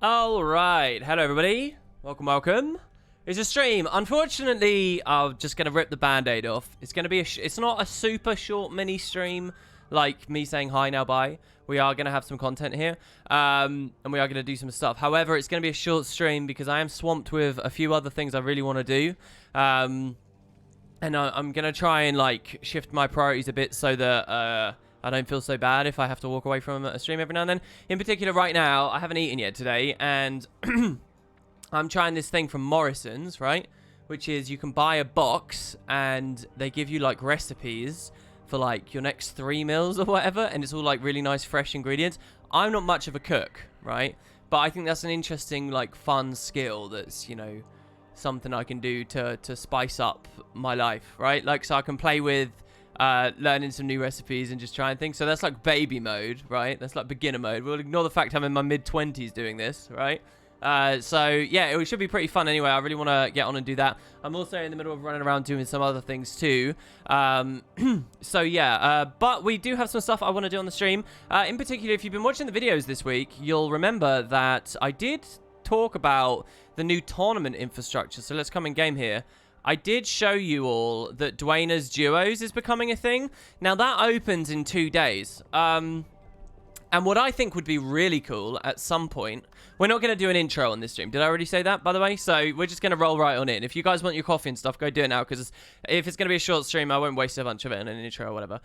All right, hello everybody. Welcome. It's a stream. Unfortunately, I'm just gonna rip the band-aid off. It's gonna be it's not a super short mini stream like me saying hi now bye. We are gonna have some content here, and we are gonna do some stuff. However, it's gonna be a short stream because I am swamped with a few other things I really want to do. And I'm gonna try and like shift my priorities a bit so that I don't feel so bad if I have to walk away from a stream every now and then. In particular, right now, I haven't eaten yet today, and I'm trying this thing from Morrison's, right? Which is you can buy a box, and they give you, like, recipes for, like, your next 3 meals or whatever, and it's all, like, really nice, fresh ingredients. I'm not much of a cook, right? But I think that's an interesting, like, fun skill that's, you know, something I can do to spice up my life, right? Like, so I can play with learning some new recipes and just trying things. So that's like baby mode, right? That's like beginner mode. We'll ignore the fact I'm in my mid-20s doing this, right? So yeah, it should be pretty fun anyway. I really want to get on and do that. I'm also in the middle of running around doing some other things too. So yeah, but we do have some stuff I want to do on the stream. In particular, if you've been watching the videos this week, you'll remember that I did talk about the new tournament infrastructure. So let's come in game here. I did show you all that Dwayna's Duos is becoming a thing. Now, that opens in 2 days. And what I think would be really cool at some point... We're not going to do an intro on this stream. Did I already say that, by the way? So we're just going to roll right on in. If you guys want your coffee and stuff, go do it now. Because if it's going to be a short stream, I won't waste a bunch of it in an intro or whatever.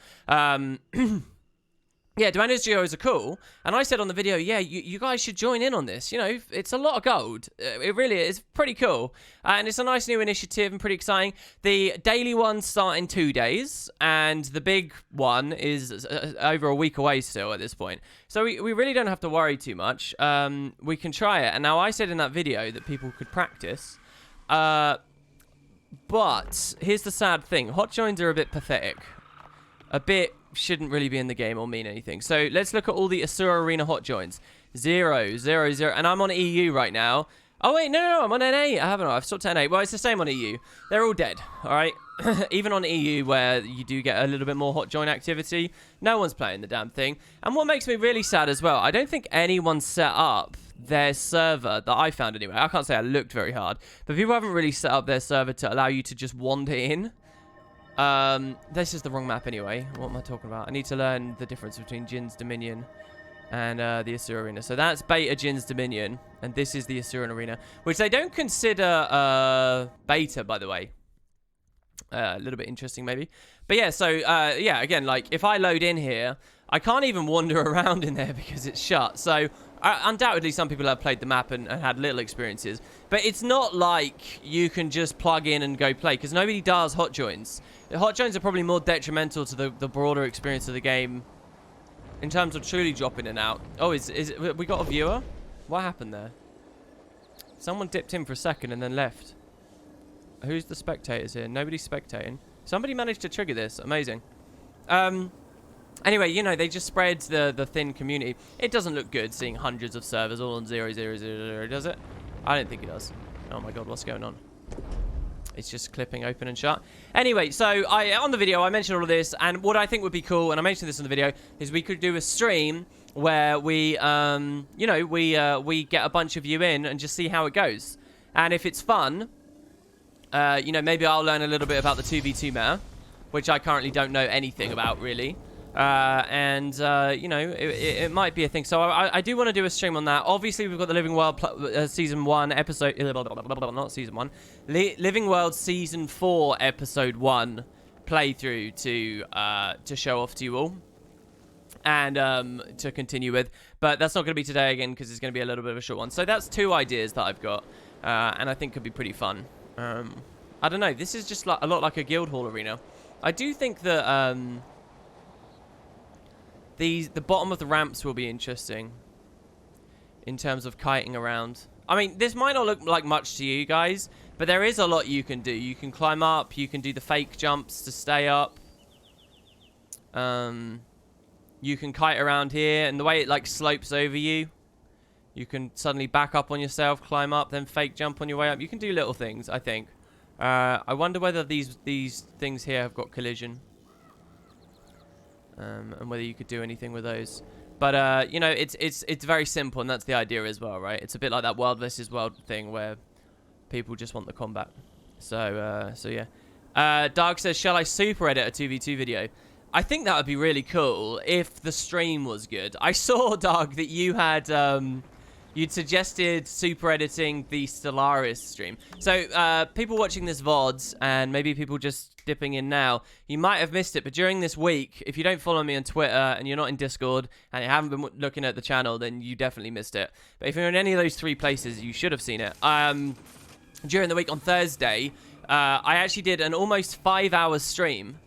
Yeah, Dwayna's Duos are cool. And I said on the video, yeah, you guys should join in on this. You know, it's a lot of gold. It really is pretty cool. And it's a nice new initiative and pretty exciting. The daily ones start in 2 days. And the big one is over a week away still at this point. So we really don't have to worry too much. We can try it. And now I said in that video that people could practice. But here's the sad thing. Hot joins are a bit pathetic. A bit... shouldn't really be in the game or mean anything. So let's look at all the Asura Arena hot joins. 0, 0, 0. And I'm on EU right now. Oh, wait, no, I'm on NA. I haven't. I've stopped at NA. Well, it's the same on EU. They're all dead, all right? Even on EU, where you do get a little bit more hot join activity, no one's playing the damn thing. And what makes me really sad as well, I don't think anyone set up their server, that I found anyway. I can't say I looked very hard. But people haven't really set up their server to allow you to just wander in. This is the wrong map anyway. What am I talking about? I need to learn the difference between Jin's Dominion and the Asura Arena. So that's beta Jin's Dominion, and this is the Asura Arena, which they don't consider beta, by the way. A little bit interesting, maybe. But yeah, so yeah, again, like if I load in here, I can't even wander around in there because it's shut. So undoubtedly, some people have played the map and had little experiences. But it's not like you can just plug in and go play, because nobody does hot joins. The hot joins are probably more detrimental to the broader experience of the game in terms of truly dropping in and out. Oh, we got a viewer? What happened there? Someone dipped in for a second and then left. Who's the spectators here? Nobody's spectating. Somebody managed to trigger this. Amazing. Anyway, you know, they just spread the thin community. It doesn't look good seeing hundreds of servers all on 0, 0, 0, 0, does it? I don't think it does. Oh my god, what's going on? It's just clipping open and shut. Anyway, so on the video, I mentioned all of this, and what I think would be cool, and I mentioned this in the video, is we could do a stream where we, you know, we get a bunch of you in and just see how it goes. And if it's fun, you know, maybe I'll learn a little bit about the 2v2 meta, which I currently don't know anything about, really. You know, it might be a thing. So I do want to do a stream on that. Obviously, we've got the Living World Season 1 episode... not Season 1. Living World Season 4 Episode 1 playthrough to show off to you all. And to continue with. But that's not going to be today again, because it's going to be a little bit of a short one. So that's 2 ideas that I've got. And I think could be pretty fun. I don't know. This is just like a lot like a Guildhall arena. I do think that... the bottom of the ramps will be interesting in terms of kiting around. I mean, this might not look like much to you guys, but there is a lot you can do. You can climb up. You can do the fake jumps to stay up. You can kite around here, and the way it like slopes over you, you can suddenly back up on yourself, climb up, then fake jump on your way up. You can do little things, I think. I wonder whether these things here have got collision. And whether you could do anything with those. But you know, it's very simple, and that's the idea as well, right? It's a bit like that World versus World thing where people just want the combat. So yeah. Dark says, shall I super edit a 2v2 video? I think that would be really cool if the stream was good. I saw, Dark, that you had you'd suggested super editing the Stellaris stream. So people watching this VODs, and maybe people just dipping in now, you might have missed it, but during this week, if you don't follow me on Twitter and you're not in Discord and you haven't been looking at the channel, then you definitely missed it. But if you're in any of those 3 places, you should have seen it. During the week on Thursday, I actually did an almost 5-hour stream,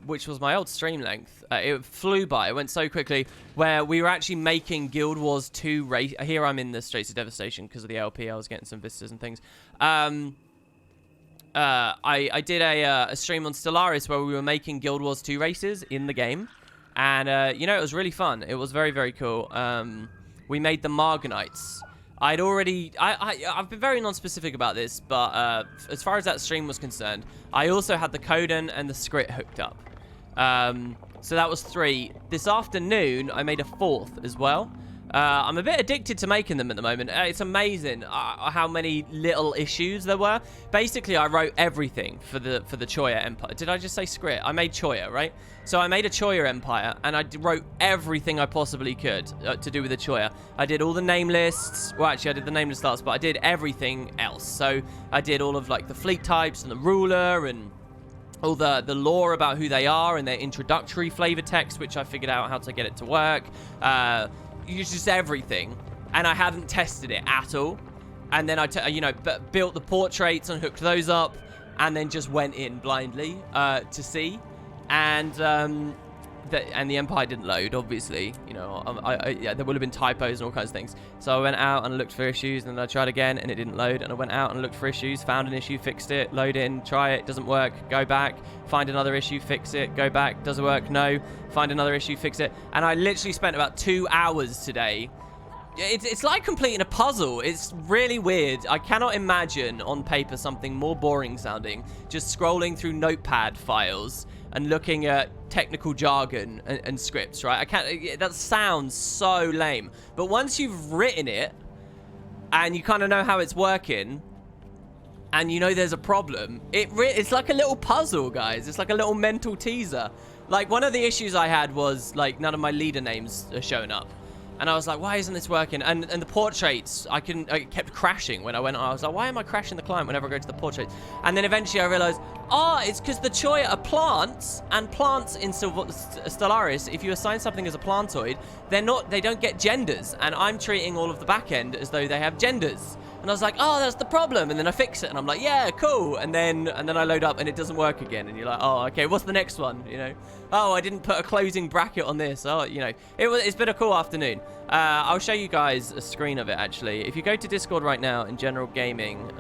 which was my old stream length. It flew by. It went so quickly, where we were actually making Guild Wars 2 race. Here I'm in the Straits of Devastation because of the LP. I was getting some visitors and things. I did a stream on Stellaris where we were making Guild Wars 2 races in the game. And, you know, it was really fun. It was very, very cool. We made the Marganites. I've been very non-specific about this, but as far as that stream was concerned, I also had the Coden and the Script hooked up. So that was 3. This afternoon, I made a 4th as well. I'm a bit addicted to making them at the moment. It's amazing how many little issues there were. Basically, I wrote everything for the Choya Empire. Did I just say Script? I made Choya, right? So I made a Choya Empire, and I wrote everything I possibly could to do with the Choya. I did all the name lists. Well, actually, I did the name list last, but I did everything else. So I did all of like the fleet types and the ruler and all the lore about who they are and their introductory flavor text, which I figured out how to get it to work. Just everything, and I hadn't tested it at all. And then I built the portraits and hooked those up, and then just went in blindly to see, and the Empire didn't load, obviously. You know, yeah, there would have been typos and all kinds of things. So I went out and looked for issues, and then I tried again, and it didn't load. And I went out and looked for issues, found an issue, fixed it, load in, try it, doesn't work, go back, find another issue, fix it, go back, doesn't work, no, find another issue, fix it. And I literally spent about 2 hours today. It's like completing a puzzle. It's really weird. I cannot imagine on paper something more boring sounding, just scrolling through notepad files and looking at technical jargon and scripts, right? I can't. That sounds so lame. But once you've written it and you kind of know how it's working, and you know there's a problem, it's like a little puzzle, guys. It's like a little mental teaser. Like, one of the issues I had was like none of my leader names are showing up. And I was like, why isn't this working? And the portraits, I kept crashing when I went on. I was like, why am I crashing the client whenever I go to the portraits? And then eventually I realized, it's because the Choya are plants, and plants in Stellaris, if you assign something as a plantoid, they don't get genders. And I'm treating all of the back end as though they have genders. And I was like, that's the problem. And then I fix it, and I'm like, yeah, cool. And then I load up, and it doesn't work again. And you're like, okay, what's the next one? You know, I didn't put a closing bracket on this. You know, it's been a cool afternoon. I'll show you guys a screen of it, actually. If you go to Discord right now in general gaming,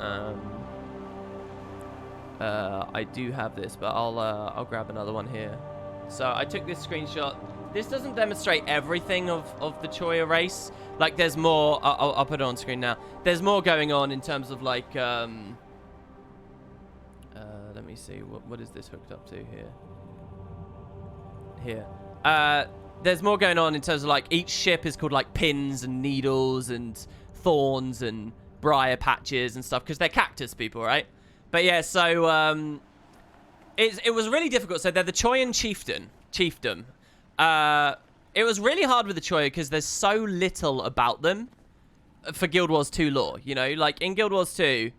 I do have this, but I'll grab another one here. So I took this screenshot. This doesn't demonstrate everything of the Choya race. Like, there's more. I'll put it on screen now. There's more going on in terms of like. Let me see. What is this hooked up to here? Here. There's more going on in terms of like each ship is called like pins and needles and thorns and briar patches and stuff because they're cactus people, right? But yeah, so it was really difficult. So they're the Choyan chiefdom. It was really hard with the Choya because there's so little about them for Guild Wars 2 lore. You know, like in Guild Wars 2,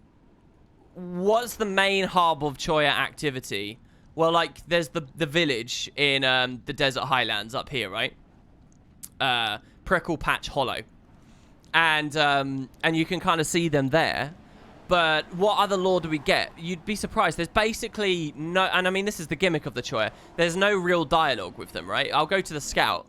what's the main hub of Choya activity? Well, like there's the village in the Desert Highlands up here, right? Prickle Patch Hollow, and you can kind of see them there. But what other lore do we get? You'd be surprised. There's basically no... And I mean, this is the gimmick of the Choya. There's no real dialogue with them, right? I'll go to the scout.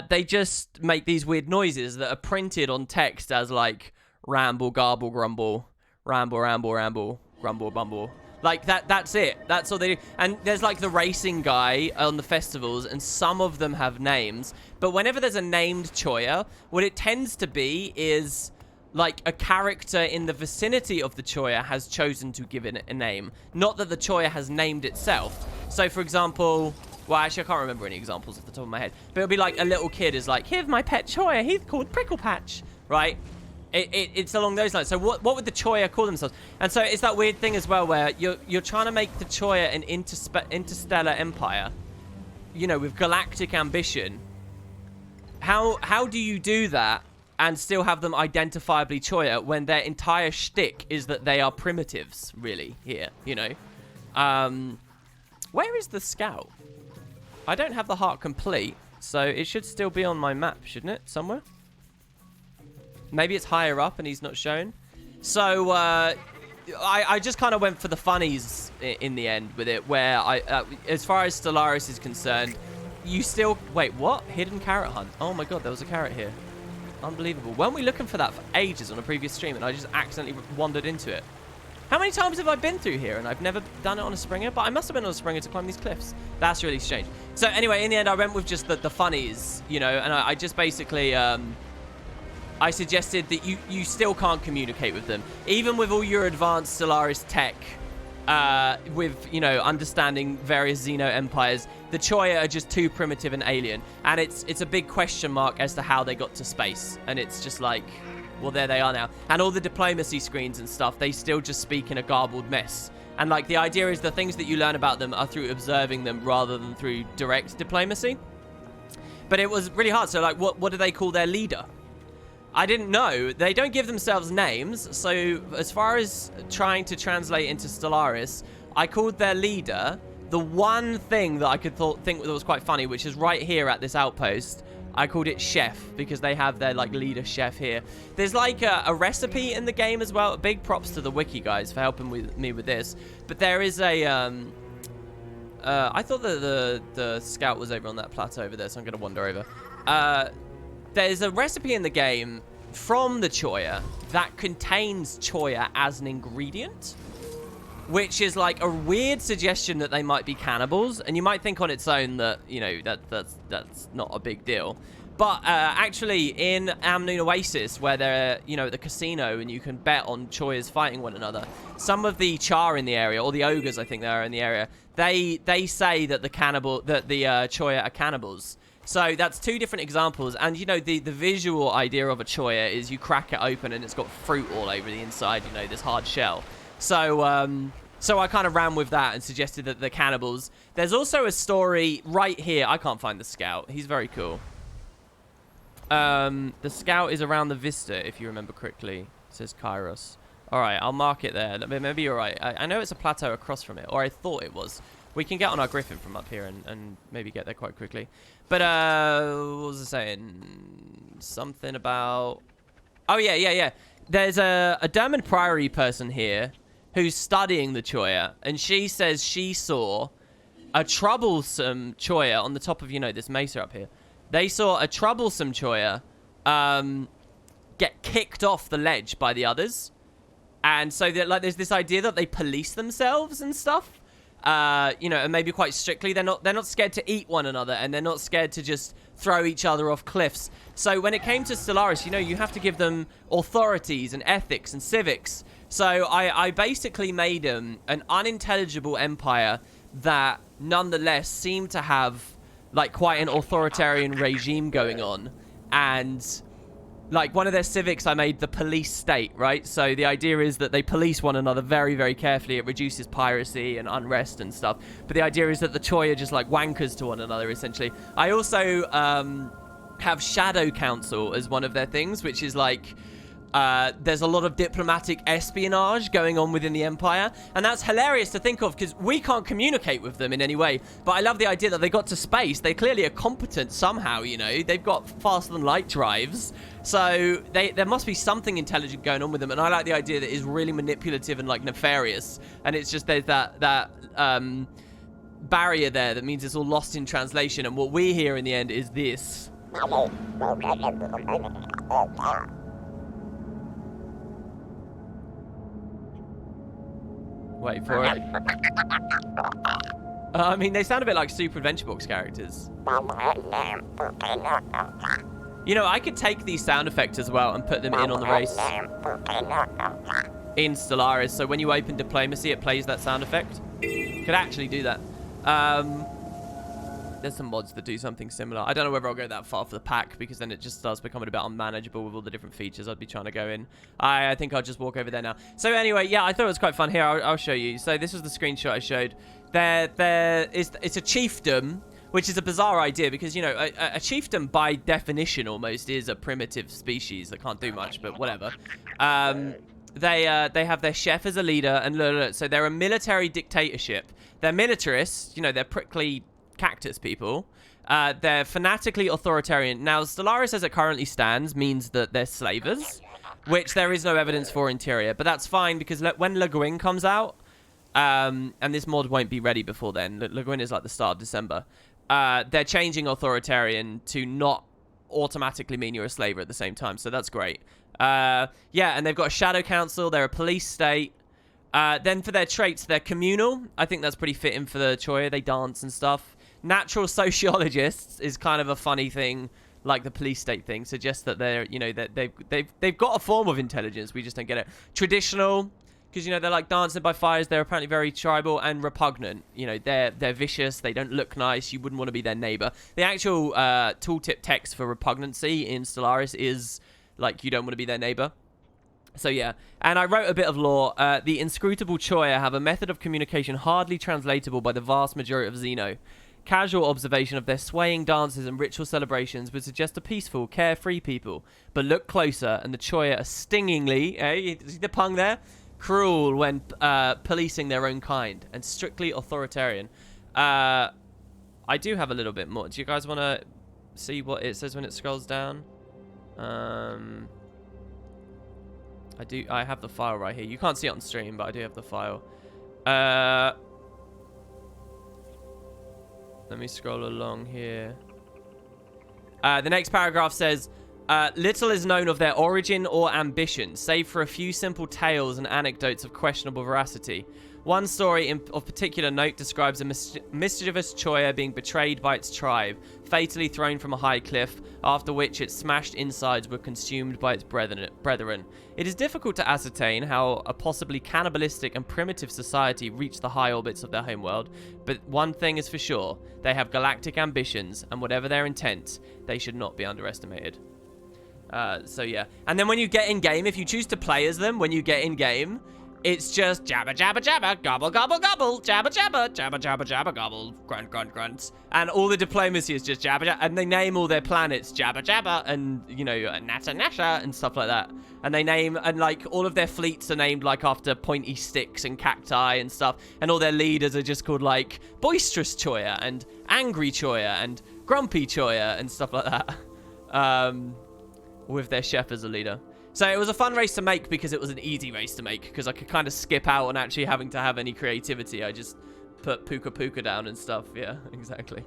They just make these weird noises that are printed on text as, like, ramble, garble, grumble, ramble, ramble, ramble, grumble, bumble. Like, that's it. That's all they do. And there's, like, the racing guy on the festivals, and some of them have names. But whenever there's a named Choya, what it tends to be is... like, a character in the vicinity of the Choya has chosen to give it a name. Not that the Choya has named itself. So, for example, Well, actually, I can't remember any examples off the top of my head. But it'll be like a little kid is like, here's my pet Choya. He's called Prickle Patch, right? It's along those lines. So what would the Choya call themselves? And so it's that weird thing as well where you're trying to make the Choya an interstellar empire, you know, with galactic ambition. How do you do that and still have them identifiably Choya when their entire shtick is that they are primitives, really, here, you know? Where is the scout? I don't have the heart complete, so it should still be on my map, shouldn't it? Somewhere? Maybe it's higher up and he's not shown. So, I just kind of went for the funnies in the end with it, where as far as Stellaris is concerned, you still... Wait, what? Hidden carrot hunt. Oh my god, there was a carrot here. Unbelievable. Weren't we looking for that for ages on a previous stream and I just accidentally wandered into it? How many times have I been through here and I've never done it on a Springer? But I must have been on a Springer to climb these cliffs. That's really strange. So anyway, in the end, I went with just the funnies, you know, and I just basically... I suggested that you still can't communicate with them. Even with all your advanced Stellaris tech, with, you know, understanding various Xeno empires, the Choya are just too primitive and alien. And it's a big question mark as to how they got to space. And it's just like, well, there they are now. And all the diplomacy screens and stuff, they still just speak in a garbled mess. And, like, the idea is the things that you learn about them are through observing them rather than through direct diplomacy. But it was really hard. So, like, what do they call their leader? I didn't know. They don't give themselves names. So as far as trying to translate into Stellaris, I called their leader the one thing that I could think that was quite funny, which is right here at this outpost. I called it Chef because they have their like leader chef here. There's like a recipe in the game as well. Big props to the wiki guys for helping me with this. But there is a... I thought that the scout was over on that plateau over there, so I'm going to wander over. There's a recipe in the game from the Choya that contains Choya as an ingredient, which is like a weird suggestion that they might be cannibals. And you might think on its own that, you know, that's not a big deal. But actually in Amnoon Oasis, where they're, you know, at the casino and you can bet on Choyas fighting one another, some of the Char in the area, or the ogres I think they are in the area, they say that the Choya are cannibals. So that's two different examples. And, you know, the visual idea of a Choya is you crack it open and it's got fruit all over the inside, you know, this hard shell. So, so I kind of ran with that and suggested that the cannibals... There's also a story right here. I can't find the scout. He's very cool. The scout is around the vista, if you remember correctly, says Kairos. All right, I'll mark it there. Maybe you're right. I know it's a plateau across from it, or I thought it was. We can get on our Griffin from up here and maybe get there quite quickly. But, what was I saying? Something about... Oh, yeah. There's a Dermond Priory person here who's studying the Choya, and she says she saw a troublesome Choya on the top of, you know, this mesa up here. They saw a troublesome Choya get kicked off the ledge by the others. And so, like, there's this idea that they police themselves and stuff. You know, and maybe quite strictly. They're not scared to eat one another, and they're not scared to just throw each other off cliffs. So when it came to Stellaris, you know, you have to give them authorities and ethics and civics. So I basically made them an unintelligible empire that nonetheless seemed to have like quite an authoritarian regime going on. And like one of their civics, I made the police state, right? So the idea is that they police one another very, very carefully. It reduces piracy and unrest and stuff. But the idea is that the Choya are just like wankers to one another, essentially. I also have Shadow Council as one of their things, which is like... there's a lot of diplomatic espionage going on within the Empire. And that's hilarious to think of because we can't communicate with them in any way. But I love the idea that they got to space. They clearly are competent somehow, you know. They've got faster than light drives. So there must be something intelligent going on with them. And I like the idea that it's really manipulative and like nefarious. And it's just there's that barrier there that means it's all lost in translation. And what we hear in the end is this. Wait for it. I mean, they sound a bit like Super Adventure Box characters. You know, I could take these sound effects as well and put them in on the race. In Stellaris, so when you open Diplomacy, it plays that sound effect. Could actually do that. there's some mods that do something similar. I don't know whether I'll go that far for the pack, because then it just starts becoming a bit unmanageable with all the different features I'd be trying to go in. I think I'll just walk over there now. So anyway, yeah, I thought it was quite fun. Here, I'll show you. So this was the screenshot I showed. It's a chiefdom, which is a bizarre idea because, you know, a chiefdom by definition almost is a primitive species that can't do much, but whatever. They have their chef as a leader, and look, so they're a military dictatorship. They're militarists, you know, they're prickly cactus people. They're fanatically authoritarian. Now, Stellaris as it currently stands means that they're slavers, which there is no evidence for interior, but that's fine because when Le Guin comes out, and this mod won't be ready before then, Le Guin is like the start of December, they're changing authoritarian to not automatically mean you're a slaver at the same time, so that's great. Yeah, and they've got a shadow council, they're a police state. Then for their traits, they're communal. I think that's pretty fitting for the Choya. They dance and stuff. Natural sociologists is kind of a funny thing, like the police state thing. Suggests that they're, you know, that they've got a form of intelligence. We just don't get it. Traditional, because, you know, they're like dancing by fires. They're apparently very tribal. And repugnant. You know, they're vicious. They don't look nice. You wouldn't want to be their neighbor. The actual tooltip text for repugnancy in Stellaris is like, you don't want to be their neighbor. So yeah, and I wrote a bit of lore. The inscrutable Choya have a method of communication hardly translatable by the vast majority of Xeno. Casual observation of their swaying dances and ritual celebrations would suggest a peaceful, carefree people. But look closer, and the Choya are stingingly, you see the pun there? Cruel when policing their own kind, and strictly authoritarian. I do have a little bit more. Do you guys want to see what it says when it scrolls down? I have the file right here. You can't see it on stream, but I do have the file. Let me scroll along here. The next paragraph says, little is known of their origin or ambition, save for a few simple tales and anecdotes of questionable veracity. One story of particular note describes a mischievous Choya being betrayed by its tribe, fatally thrown from a high cliff, after which its smashed insides were consumed by its brethren. It is difficult to ascertain how a possibly cannibalistic and primitive society reached the high orbits of their homeworld, but one thing is for sure, they have galactic ambitions, and whatever their intent, they should not be underestimated. So yeah. And then when you get in-game, if you choose to play as them, when you get in-game, it's just jabba, jabba, jabba, gobble, gobble, gobble, jabba, jabba, jabba, jabba, jabba, gobble, grunt, grunt, grunt. And all the diplomacy is just jabba, jabba. And they name all their planets jabba, jabba, and, you know, Nata, Nasha, and stuff like that. And they name, and like, all of their fleets are named, like, after pointy sticks and cacti and stuff. And all their leaders are just called, like, Boisterous Choya, and Angry Choya, and Grumpy Choya, and stuff like that. With their chef as a leader. So it was a fun race to make because it was an easy race to make, because I could kind of skip out on actually having to have any creativity. I just put Puka Puka down and stuff. Yeah, exactly.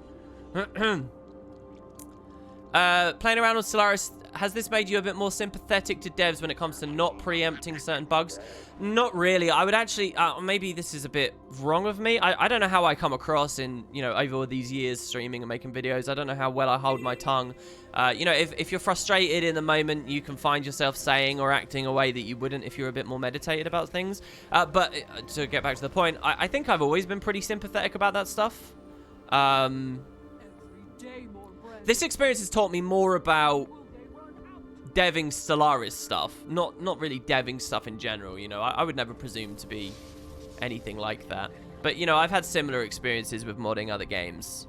Playing around with Stellaris, has this made you a bit more sympathetic to devs when it comes to not preempting certain bugs? Not really. I would actually, maybe this is a bit wrong of me. I don't know how I come across in, you know, over these years streaming and making videos. I don't know how well I hold my tongue. You know, if you're frustrated in the moment, you can find yourself saying or acting a way that you wouldn't if you're a bit more meditated about things. But to get back to the point, I think I've always been pretty sympathetic about that stuff. This experience has taught me more about deving Stellaris stuff, not really deving stuff in general. You know, I would never presume to be anything like that. But, you know, I've had similar experiences with modding other games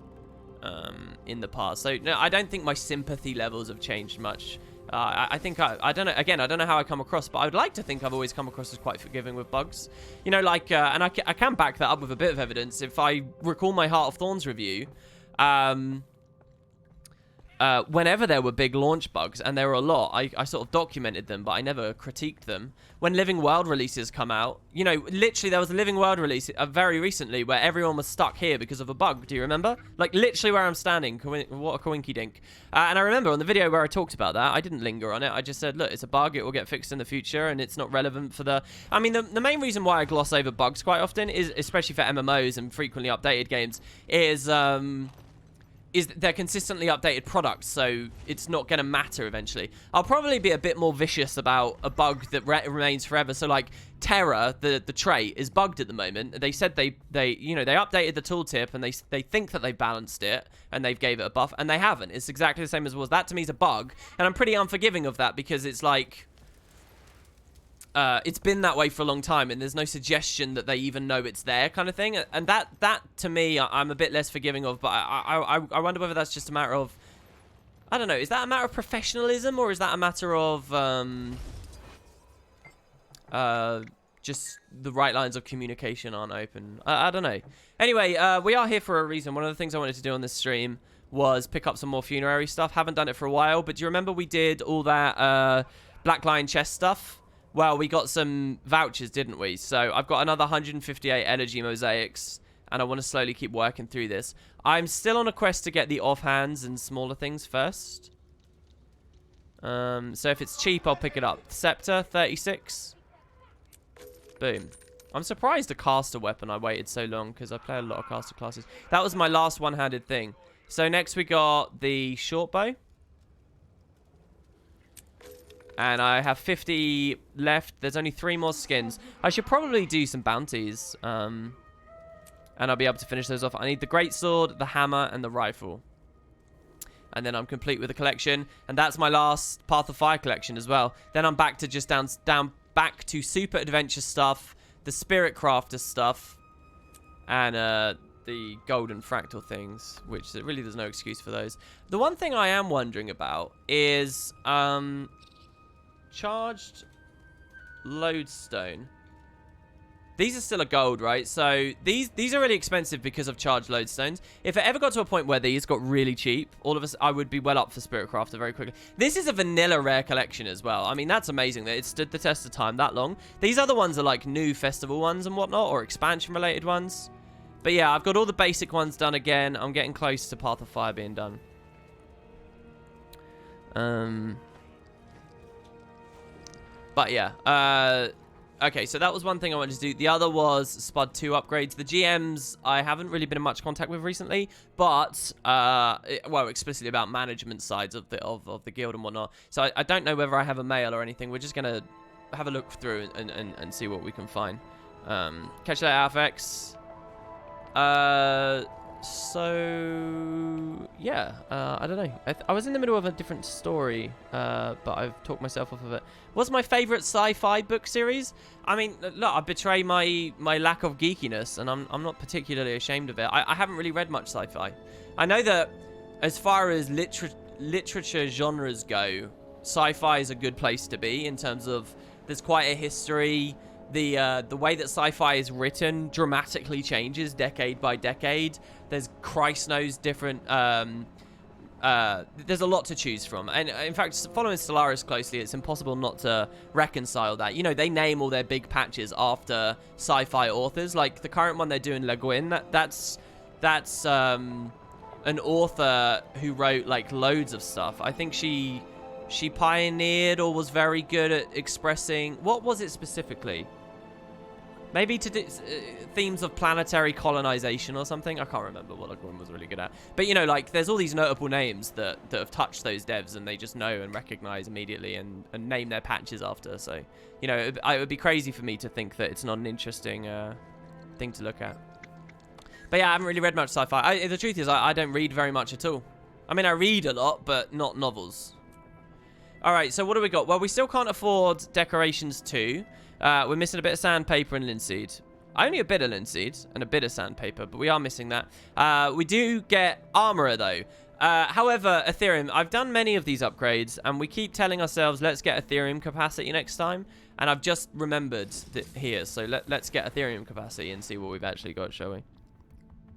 in the past. So, no, I don't think my sympathy levels have changed much. I think, I don't know, again, I don't know how I come across, but I would like to think I've always come across as quite forgiving with bugs. You know, like, and I can back that up with a bit of evidence. If I recall my Heart of Thorns review, whenever there were big launch bugs, and there were a lot, I sort of documented them, but I never critiqued them. When Living World releases come out, you know, literally there was a Living World release very recently where everyone was stuck here because of a bug. Do you remember? Like, literally where I'm standing. What a coinky dink. And I remember on the video where I talked about that, I didn't linger on it. I just said, look, it's a bug. It will get fixed in the future, and it's not relevant for the... I mean, the main reason why I gloss over bugs quite often is, especially for MMOs and frequently updated games, is... is they're consistently updated products, so it's not going to matter eventually. I'll probably be a bit more vicious about a bug that remains forever. So like Terra, the trait, is bugged at the moment. They said they updated the tooltip and they think that they balanced it and they've gave it a buff, and they haven't. It's exactly the same as it was. That to me is a bug, and I'm pretty unforgiving of that because it's like it's been that way for a long time, and there's no suggestion that they even know it's there, kind of thing. And that to me, I'm a bit less forgiving of. But I wonder whether that's just a matter of, I don't know. Is that a matter of professionalism, or is that a matter of just the right lines of communication aren't open? I don't know. Anyway, we are here for a reason. One of the things I wanted to do on this stream was pick up some more funerary stuff. Haven't done it for a while, but do you remember we did all that Black Lion chest stuff? Well, we got some vouchers, didn't we? So I've got another 158 energy mosaics, and I want to slowly keep working through this. I'm still on a quest to get the offhands and smaller things first. So if it's cheap, I'll pick it up. Scepter, 36. Boom. I'm surprised a caster weapon I waited so long, because I play a lot of caster classes. That was my last one-handed thing. So next we got the short bow. And I have 50 left. There's only 3 more skins. I should probably do some bounties. And I'll be able to finish those off. I need the greatsword, the hammer, and the rifle. And then I'm complete with the collection. And that's my last Path of Fire collection as well. Then I'm back to just down back to super adventure stuff, the spirit crafter stuff, and the golden fractal things, which really there's no excuse for those. The one thing I am wondering about is charged lodestone. These are still a gold, right? So these are really expensive because of charged lodestones. If it ever got to a point where these got really cheap, all of us, I would be well up for Spirit Crafter very quickly. This is a vanilla rare collection as well. I mean, that's amazing that it stood the test of time that long. These other ones are like new festival ones and whatnot, or expansion related ones. But yeah, I've got all the basic ones done again. I'm getting close to Path of Fire being done. But yeah, okay, so that was one thing I wanted to do. The other was Spud 2 upgrades. The GMs I haven't really been in much contact with recently, but, well, explicitly about management sides of the guild and whatnot. So I don't know whether I have a mail or anything. We're just going to have a look through and see what we can find. Catch that, Alphex. So yeah, I don't know. I was in the middle of a different story, but I've talked myself off of it. What's my favorite sci-fi book series? I mean, look, I betray my lack of geekiness, and I'm not particularly ashamed of it. I haven't really read much sci-fi. I know that as far as literature genres go, sci-fi is a good place to be in terms of there's quite a history. The way that sci-fi is written dramatically changes decade by decade. There's Christ knows different. There's a lot to choose from, and in fact, following Stellaris closely, it's impossible not to reconcile that. You know, they name all their big patches after sci-fi authors. Like the current one they're doing, Le Guin. That's an author who wrote like loads of stuff. I think she pioneered or was very good at expressing. What was it specifically? Maybe to do themes of planetary colonization or something. I can't remember what Le Guin was really good at. But, you know, like, there's all these notable names that have touched those devs, and they just know and recognize immediately and name their patches after. So, you know, it would be crazy for me to think that it's not an interesting thing to look at. But, yeah, I haven't really read much sci-fi. The truth is, I don't read very much at all. I mean, I read a lot, but not novels. All right, so what do we got? Well, we still can't afford Decorations 2. We're missing a bit of sandpaper and linseed. Only a bit of linseed and a bit of sandpaper, but we are missing that. We do get armorer, though. However, Ethereum, I've done many of these upgrades, and we keep telling ourselves, let's get Ethereum capacity next time. And I've just remembered that here, so let's get Ethereum capacity and see what we've actually got, shall we?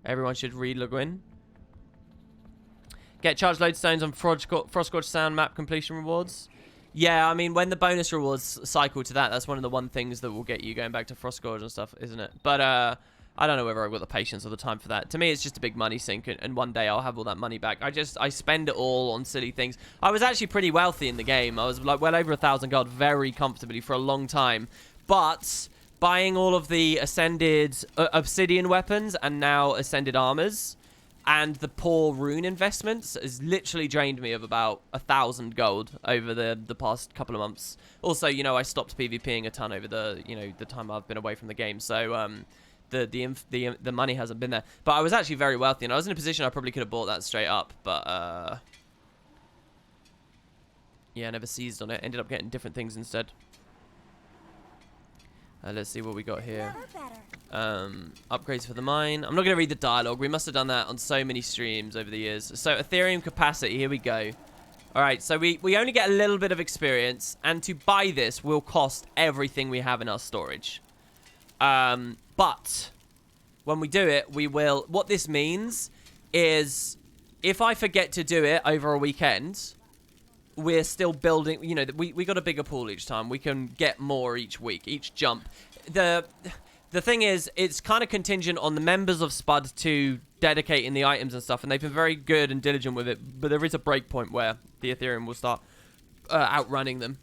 Everyone should read Le Guin. Get charged lodestones on Frostgorge Sound map completion rewards. Yeah, I mean, when the bonus rewards cycle to that's one of the things that will get you going back to Frostgorge and stuff, isn't it? But I don't know whether I've got the patience or the time for that. To me, it's just a big money sink, and one day I'll have all that money back. I spend it all on silly things. I was actually pretty wealthy in the game. I was like well over 1,000 gold very comfortably for a long time. But buying all of the ascended obsidian weapons and now ascended armors and the poor rune investments has literally drained me of about 1,000 gold over the past couple of months. Also, you know, I stopped PvPing a ton over the time I've been away from the game, so the money hasn't been there. But I was actually very wealthy, and I was in a position I probably could have bought that straight up, but yeah, I never seized on it. Ended up getting different things instead. Let's see what we got here. Upgrades for the mine. I'm not going to read the dialogue. We must have done that on so many streams over the years. So Ethereum capacity. Here we go. All right. So we only get a little bit of experience. And to buy this will cost everything we have in our storage. But when we do it, we will... What this means is if I forget to do it over a weekend... We're still building, you know, we got a bigger pool each time. We can get more each week, each jump. The thing is, it's kind of contingent on the members of Spud to dedicating the items and stuff, and they've been very good and diligent with it, but there is a break point where the Ethereum will start outrunning them.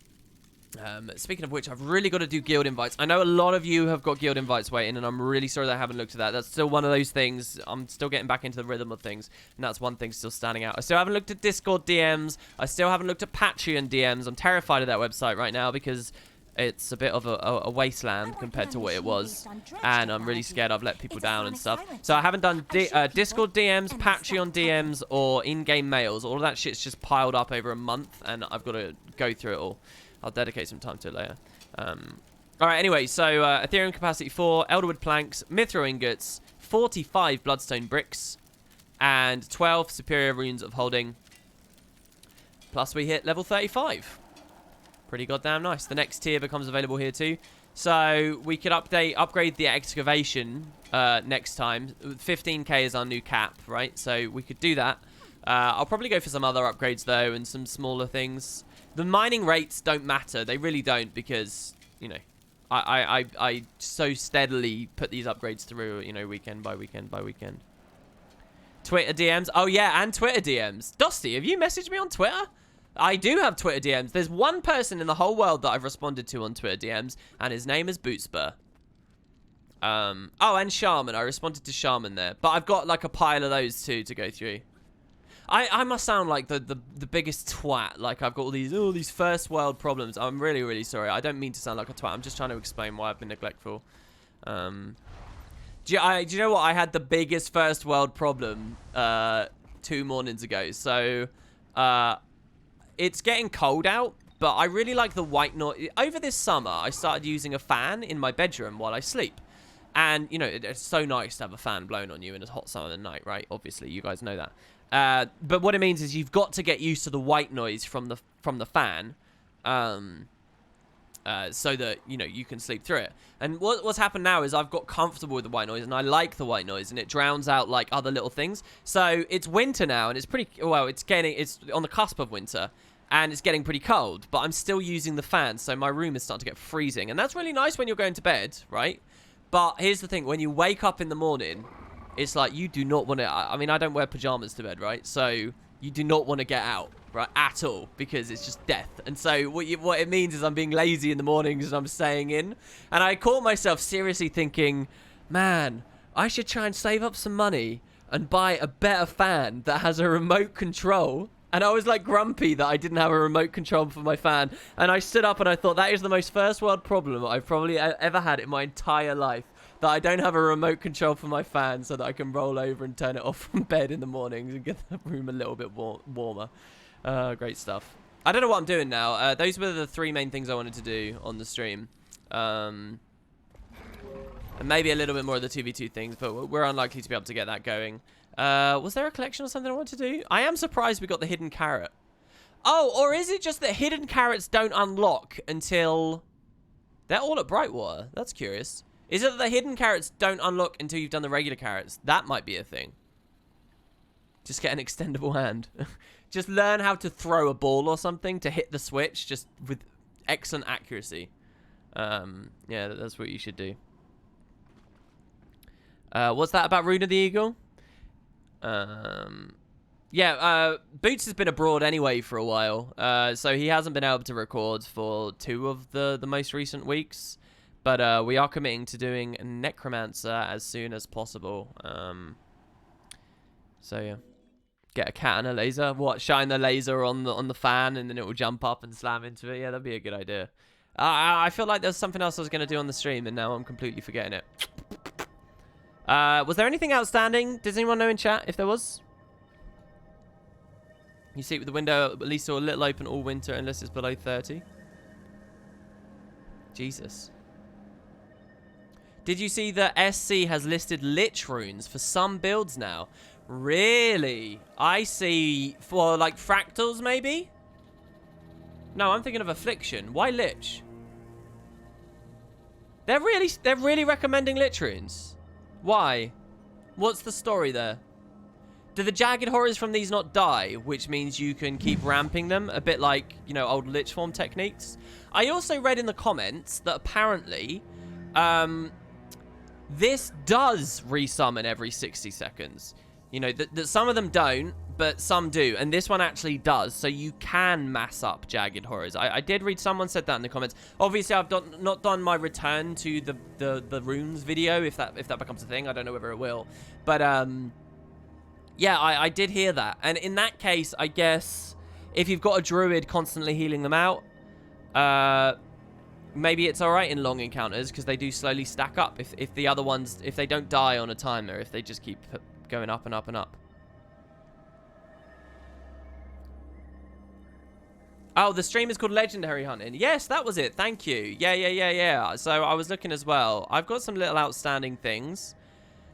Speaking of which, I've really got to do guild invites. I know a lot of you have got guild invites waiting, and I'm really sorry that I haven't looked at that. That's still one of those things. I'm still getting back into the rhythm of things, and that's one thing still standing out. I still haven't looked at Discord DMs. I still haven't looked at Patreon DMs. I'm terrified of that website right now because it's a bit of a wasteland compared to what it was, and I'm really scared I've let people down and stuff. So I haven't done Discord DMs, Patreon DMs, or in-game mails. All of that shit's just piled up over a month, and I've got to go through it all. I'll dedicate some time to it later. Alright, anyway, so Ethereum capacity 4, Elderwood planks, Mithril ingots, 45 Bloodstone bricks, and 12 Superior runes of holding. Plus we hit level 35. Pretty goddamn nice. The next tier becomes available here too. So we could upgrade the excavation next time. 15k is our new cap, right? So we could do that. I'll probably go for some other upgrades though, and some smaller things. The mining rates don't matter. They really don't, because, you know, I so steadily put these upgrades through, you know, weekend by weekend by weekend. Twitter DMs. Oh, yeah, and Twitter DMs. Dusty, have you messaged me on Twitter? I do have Twitter DMs. There's one person in the whole world that I've responded to on Twitter DMs, and his name is Bootspur. Oh, and Shaman. I responded to Shaman there. But I've got, like, a pile of those, too, to go through. I must sound like the biggest twat. Like, I've got all these first world problems. I'm really, really sorry. I don't mean to sound like a twat. I'm just trying to explain why I've been neglectful. Do you know what? I had the biggest first world problem 2 mornings ago. So, it's getting cold out, but I really like the white noise. Over this summer, I started using a fan in my bedroom while I sleep. And, you know, it's so nice to have a fan blowing on you in a hot summer night, right? Obviously, you guys know that. But what it means is you've got to get used to the white noise from the fan, so that, you know, you can sleep through it. And what's happened now is I've got comfortable with the white noise, and I like the white noise, and it drowns out like other little things. So it's winter now, and it's pretty well. It's on the cusp of winter, and it's getting pretty cold. But I'm still using the fan, so my room is starting to get freezing, and that's really nice when you're going to bed, right? But here's the thing: when you wake up in the morning, it's like you do not want to... I mean, I don't wear pajamas to bed, right? So you do not want to get out, right? At all, because it's just death. And so what it means is I'm being lazy in the mornings and I'm staying in. And I caught myself seriously thinking, man, I should try and save up some money and buy a better fan that has a remote control. And I was like grumpy that I didn't have a remote control for my fan. And I stood up and I thought, that is the most first world problem I've probably ever had in my entire life. That I don't have a remote control for my fan so that I can roll over and turn it off from bed in the mornings and get the room a little bit warmer. Great stuff. I don't know what I'm doing now. Those were the 3 main things I wanted to do on the stream. And maybe a little bit more of the 2v2 things, but we're unlikely to be able to get that going. Was there a collection or something I wanted to do? I am surprised we got the hidden carrot. Oh, or is it just that hidden carrots don't unlock until... They're all at Brightwater. That's curious. Is it that the hidden carrots don't unlock until you've done the regular carrots? That might be a thing. Just get an extendable hand. Just learn how to throw a ball or something to hit the switch just with excellent accuracy. Yeah, that's what you should do. What's that about Rune of the Eagle? Yeah, Boots has been abroad anyway for a while. So he hasn't been able to record for 2 of the most recent weeks. But we are committing to doing Necromancer as soon as possible. So yeah, get a cat and a laser. What? Shine the laser on the fan, and then it will jump up and slam into it. Yeah, that'd be a good idea. I feel like there's something else I was gonna do on the stream, and now I'm completely forgetting it. Was there anything outstanding? Does anyone know in chat if there was? You see it with the window at least a little open all winter unless it's below 30. Jesus. Did you see that SC has listed Lich runes for some builds now? Really? I see for like fractals maybe? No, I'm thinking of Affliction. Why Lich? They're really recommending Lich runes. Why? What's the story there? Do the jagged horrors from these not die, which means you can keep ramping them, a bit like, you know, old Lich form techniques? I also read in the comments that apparently this does resummon every 60 seconds. You know, that some of them don't, but some do. And this one actually does, so you can mass up jagged horrors. I did read someone said that in the comments. Obviously, I've not done my return to the runes video, if that becomes a thing. I don't know whether it will. But, yeah, I did hear that. And in that case, I guess, if you've got a druid constantly healing them out, maybe it's alright in long encounters, because they do slowly stack up. If the other ones, if they don't die on a timer, if they just keep going up and up and up. Oh, the stream is called Legendary Hunting. Yes, that was it. Thank you. Yeah. So I was looking as well. I've got some little outstanding things.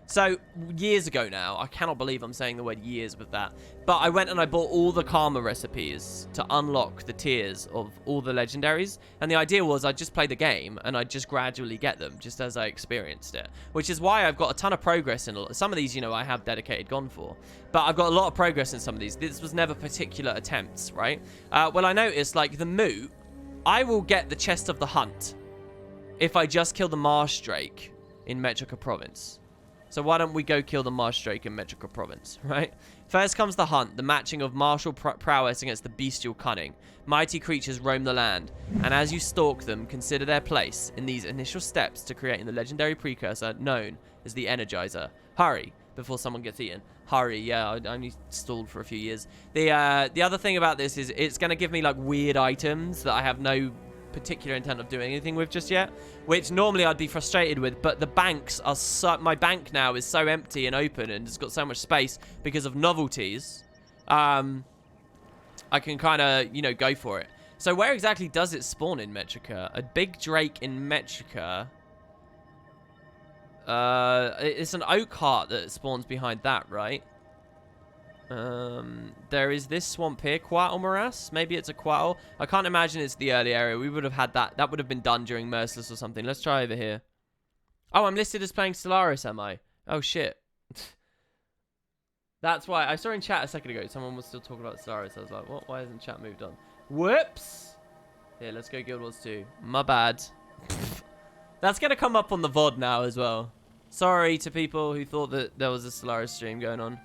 So, years ago now, I cannot believe I'm saying the word years with that, but I went and I bought all the karma recipes to unlock the tiers of all the legendaries, and the idea was I'd just play the game, and I'd just gradually get them, just as I experienced it, which is why I've got a ton of progress in some of these, you know, I have dedicated gone for, but I've got a lot of progress in some of these. This was never particular attempts, right? Well, I noticed, like, the Moot, I will get the Chest of the Hunt if I just kill the Marsh Drake in Metrica Province. So why don't we go kill the Marsh Drake in Metrica Province, right? First comes the hunt, the matching of martial prowess against the bestial cunning. Mighty creatures roam the land, and as you stalk them, consider their place in these initial steps to creating the legendary precursor known as the Energizer. Hurry, before someone gets eaten. Hurry, yeah, I only stalled for a few years. The other thing about this is it's going to give me, like, weird items that I have no particular intent of doing anything with just yet, which normally I'd be frustrated with, but the banks are so, my bank now is so empty and open and it's got so much space because of novelties. I can kind of, you know, go for it. So where exactly does it spawn in Metrica? A big drake in Metrica. It's an oak heart that spawns behind that, right? There is this swamp here, Quattle Morass. Maybe it's a Quattle. I can't imagine it's the early area. We would have had that. That would have been done during Merciless or something. Let's try over here. Oh, I'm listed as playing Stellaris, am I? Oh, shit. That's why. I saw in chat a second ago, someone was still talking about Stellaris. I was like, what? Why hasn't chat moved on? Whoops. Here, let's go Guild Wars 2. My bad. That's going to come up on the VOD now as well. Sorry to people who thought that there was a Stellaris stream going on.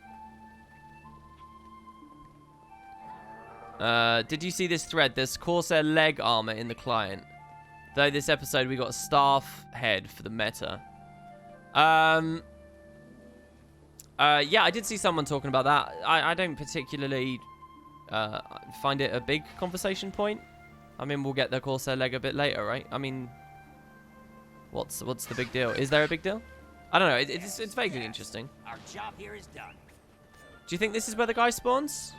Did you see this thread? There's Corsair leg armor in the client. Though this episode we got a staff head for the meta. Yeah, I did see someone talking about that. I don't particularly find it a big conversation point. I mean, we'll get the Corsair leg a bit later, right? I mean, what's the big deal? Is there a big deal? I don't know. It's vaguely interesting. Our job here is done. Do you think this is where the guy spawns?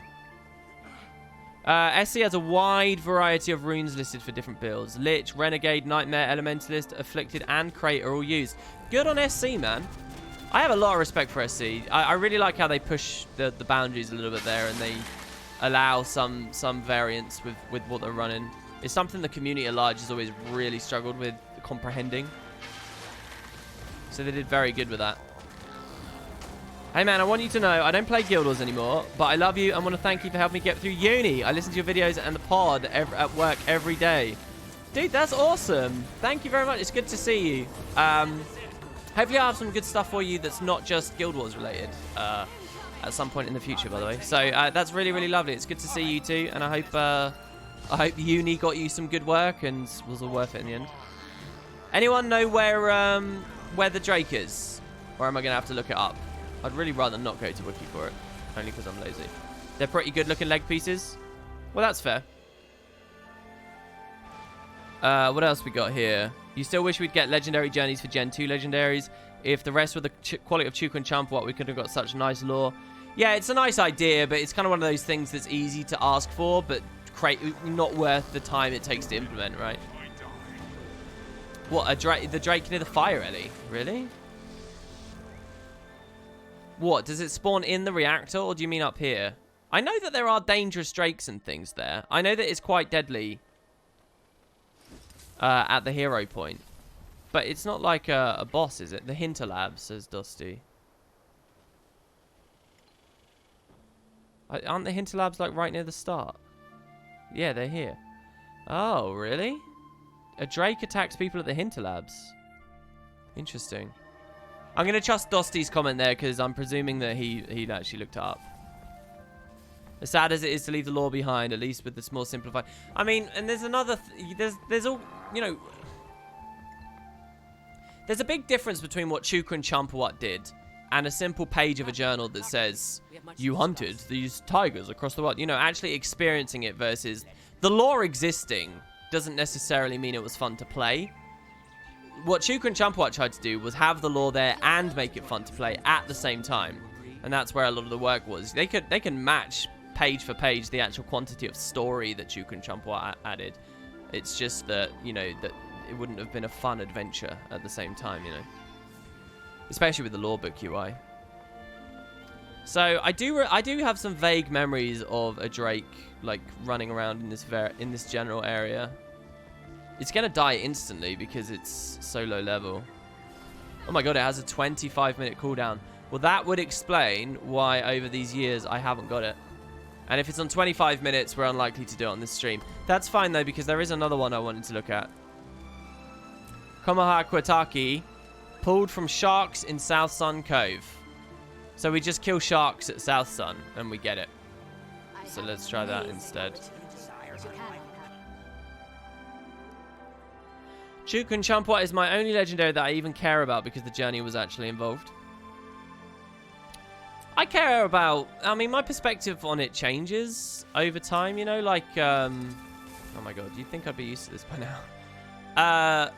SC has a wide variety of runes listed for different builds. Lich, Renegade, Nightmare, Elementalist, Afflicted, and Crate are all used. Good on SC, man. I have a lot of respect for SC. I really like how they push the boundaries a little bit there, and they allow some variance with what they're running. It's something the community at large has always really struggled with comprehending. So they did very good with that. Hey man, I want you to know I don't play Guild Wars anymore, but I love you and want to thank you for helping me get through uni. I listen to your videos and the pod at work every day. Dude, that's awesome. Thank you very much. It's good to see you. Hopefully I'll have some good stuff for you that's not just Guild Wars related at some point in the future, by the way. So that's really, really lovely. It's good to see you too, and I hope uni got you some good work and was all worth it in the end. Anyone know where the Drake is? Or am I going to have to look it up? I'd really rather not go to Wiki for it. only because I'm lazy. They're pretty good looking leg pieces. Well, that's fair. What else we got here? You still wish we'd get legendary journeys for Gen 2 legendaries. If the rest were the quality of Chuka and Champawat, we could have got such nice lore. Yeah, it's a nice idea, but it's kind of one of those things that's easy to ask for, but not worth the time it takes to implement, right? What, the Drake near the fire, Ellie? Really? What, does it spawn in the reactor, or do you mean up here? I know that there are dangerous Drakes and things there. I know that it's quite deadly at the hero point. But it's not like a boss, is it? The Hinter Lab, says Dusty. Aren't the Hinter Labs like right near the start? Yeah, they're here. Oh, really? A Drake attacks people at the Hinter Labs. Interesting. I'm going to trust Dusty's comment there because I'm presuming that he'd actually looked it up. As sad as it is to leave the lore behind, at least with this more simplified... I mean, and there's another... there's all... You know... There's a big difference between what Chuka and Champawat did and a simple page of a journal that says, you hunted these tigers across the world. You know, actually experiencing it versus the lore existing doesn't necessarily mean it was fun to play. What Chuka and Champawat tried to do was have the lore there and make it fun to play at the same time. And that's where a lot of the work was. They can match page for page the actual quantity of story that Chuka and Champawat added. It's just that, you know, that it wouldn't have been a fun adventure at the same time, you know. Especially with the lore book UI. So I do have some vague memories of a Drake like running around in this general area. It's gonna die instantly because it's so low level. Oh my god, it has a 25-minute cooldown. Well, that would explain why over these years I haven't got it. And if it's on 25 minutes, we're unlikely to do it on this stream. That's fine though, because there is another one I wanted to look at. Komaha Kwataki, pulled from sharks in South Sun Cove. So we just kill sharks at South Sun and we get it. So let's try that instead. Chuka and Champawat is my only legendary that I even care about because the journey was actually involved. I care about... I mean, my perspective on it changes over time, you know? Like, oh my god, you'd think I'd be used to this by now.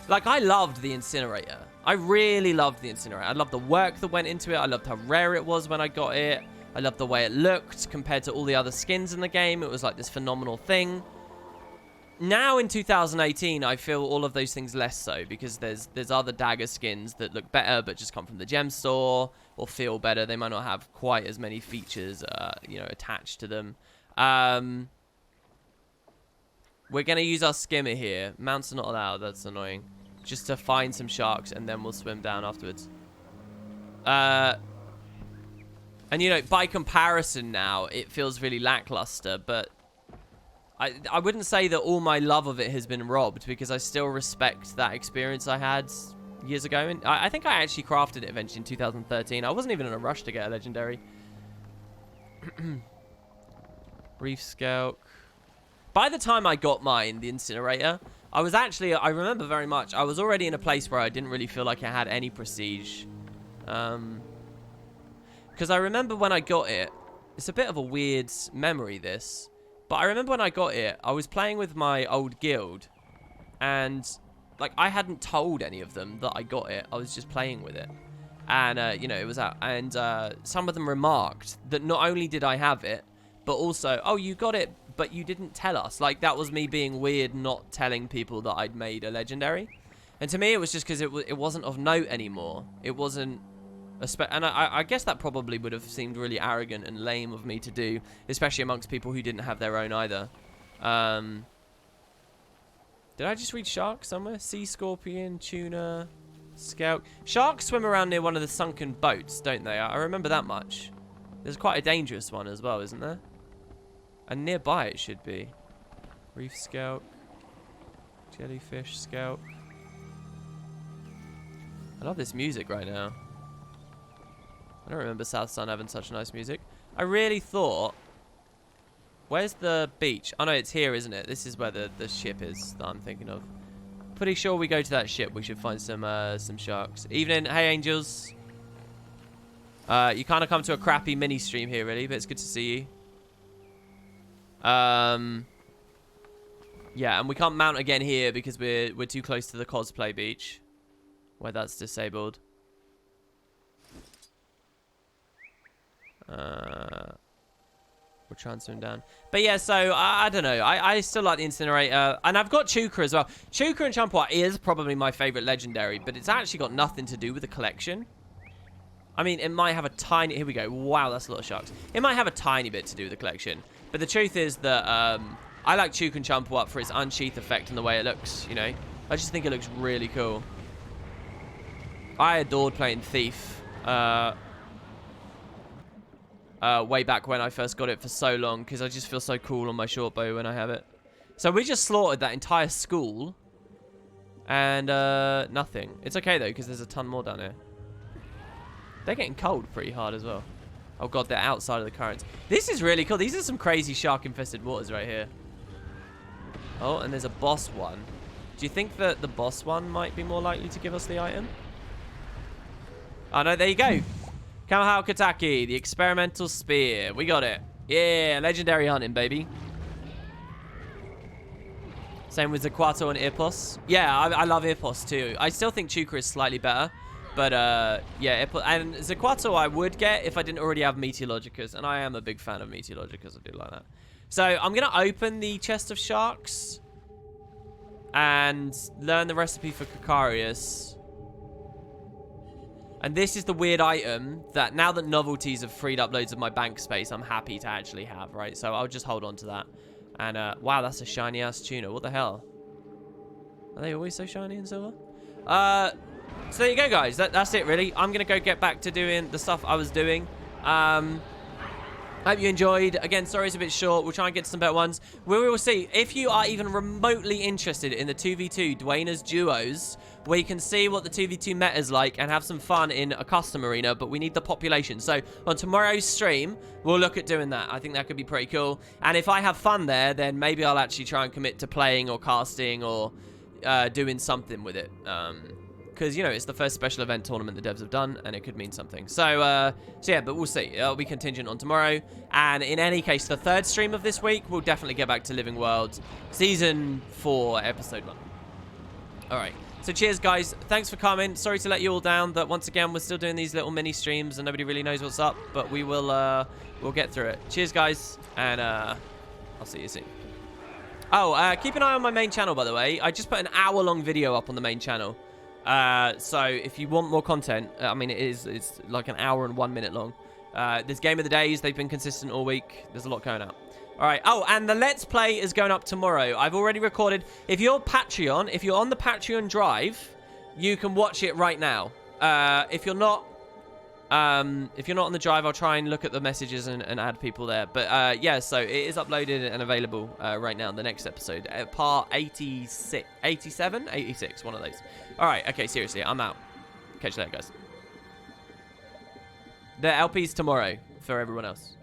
Like, I loved the Incinerator. I really loved the Incinerator. I loved the work that went into it. I loved how rare it was when I got it. I loved the way it looked compared to all the other skins in the game. It was like this phenomenal thing. Now in 2018, I feel all of those things less so because there's other dagger skins that look better but just come from the gem store or feel better. They might not have quite as many features, you know, attached to them. We're going to use our skimmer here. Mounts are not allowed. That's annoying. Just to find some sharks, and then we'll swim down afterwards. And, you know, by comparison now, it feels really lackluster, but I wouldn't say that all my love of it has been robbed, because I still respect that experience I had years ago. And I think I actually crafted it eventually in 2013. I wasn't even in a rush to get a legendary. Reef Skelk. By the time I got mine, the Incinerator, I was actually, I remember very much, I was already in a place where I didn't really feel like I had any prestige. Because I remember when I got it, it's a bit of a weird memory this, but I remember when I got it, I was playing with my old guild, and like I hadn't told any of them that I got it, I was just playing with it. And, you know, it was out, and some of them remarked that not only did I have it, but also, oh, you got it, but you didn't tell us. Like, that was me being weird, not telling people that I'd made a legendary. And to me, it was just because it wasn't of note anymore. It wasn't... And I guess that probably would have seemed really arrogant and lame of me to do, especially amongst people who didn't have their own either. Did I just read shark somewhere? Sea scorpion, tuna, scout. Sharks swim around near one of the sunken boats, don't they? I remember that much. There's quite a dangerous one as well, isn't there? And nearby it should be. Reef Scout. Jellyfish Scout. I love this music right now. I don't remember South Sun having such nice music. I really thought... Where's the beach? Oh no, it's here, isn't it? This is where the ship is that I'm thinking of. Pretty sure we go to that ship, we should find some sharks. Evening, hey angels. You kind of come to a crappy mini stream here, really, but it's good to see you. Yeah, and we can't mount again here because we're too close to the cosplay beach, where that's disabled. We'll try and swim down. But yeah, so I don't know. I still like the incinerator, and I've got Chuka as well. Chuka and Champua is probably my favorite legendary, but it's actually got nothing to do with the collection. I mean, it might have a tiny... Here we go. Wow, that's a lot of sharks. It might have a tiny bit to do with the collection. But the truth is that I like Chuka and Champua for its unsheath effect and the way it looks, you know. I just think it looks really cool. I adored playing Thief way back when I first got it for so long, because I just feel so cool on my short bow when I have it. So we just slaughtered that entire school. And nothing. It's okay, though, because there's a ton more down here. They're getting cold pretty hard as well. Oh god, they're outside of the currents. This is really cool. These are some crazy shark-infested waters right here. Oh, and there's a boss one. Do you think that the boss one might be more likely to give us the item? Oh no, there you go. Kamahao Kataki, the experimental spear. We got it. Yeah, legendary hunting, baby. Same with Zaquato and Ipos. Yeah, I love Ipos too. I still think Chuka is slightly better. But, yeah, and Zaquato I would get if I didn't already have Meteorologicus. And I am a big fan of Meteorologicus. I do like that. So, I'm going to open the chest of sharks. And learn the recipe for Cacarius. And this is the weird item that now that novelties have freed up loads of my bank space, I'm happy to actually have, right? So, I'll just hold on to that. And, wow, that's a shiny-ass tuna. What the hell? Are they always so shiny and silver? So there you go, guys. That's it, really. I'm going to go get back to doing the stuff I was doing. Hope you enjoyed. Again, sorry it's a bit short. We'll try and get to some better ones. We will see. If you are even remotely interested in the 2v2 Dwayner's duos, where you can see what the 2v2 meta is like and have some fun in a custom arena, but we need the population. So on tomorrow's stream, we'll look at doing that. I think that could be pretty cool. And if I have fun there, then maybe I'll actually try and commit to playing or casting or doing something with it. Because, you know, it's the first special event tournament the devs have done, and it could mean something. So yeah, but we'll see. It'll be contingent on tomorrow. And in any case, the third stream of this week, we'll definitely get back to Living World Season 4, Episode 1. All right. So cheers, guys. Thanks for coming. Sorry to let you all down, but once again, we're still doing these little mini streams, and nobody really knows what's up, but we will we'll get through it. Cheers, guys, and I'll see you soon. Oh, keep an eye on my main channel, by the way. I just put an hour-long video up on the main channel. So if you want more content, I mean, it's like an hour and 1 minute long. There's Game of the Days. They've been consistent all week. There's a lot going out. All right. Oh, and the Let's Play is going up tomorrow. I've already recorded. If you're Patreon, if you're on the Patreon drive, you can watch it right now. If you're not on the drive, I'll try and look at the messages and add people there. But yeah, so it is uploaded and available right now. The next episode, part 86, 87, 86, one of those. All right. Okay. Seriously, I'm out. Catch you later, guys. The LP's tomorrow for everyone else.